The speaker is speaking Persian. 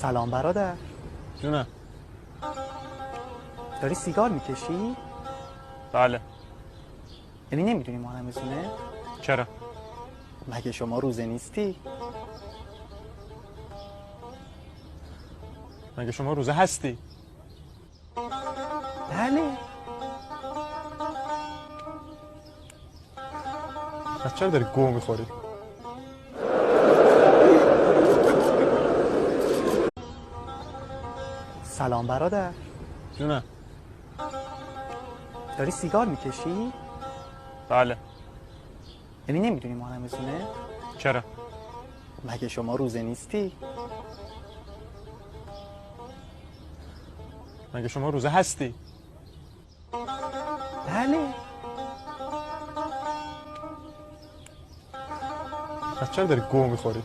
سلام برادر. جونم. داری سیگار میکشی؟ بله. یعنی نمیدونی ما رمضونه؟ چرا؟ مگه شما روزه نیستی؟ مگه شما روزه هستی؟ بله. پس چرا داری گو میخوری؟ سلام برادر. جونم. داری سیگار میکشی؟ بله. یعنی نمیدونی ما رمضونه؟ چرا؟ مگه شما روزه نیستی؟ مگه شما روزه هستی؟ بله. پس چرا داری گو میخوری؟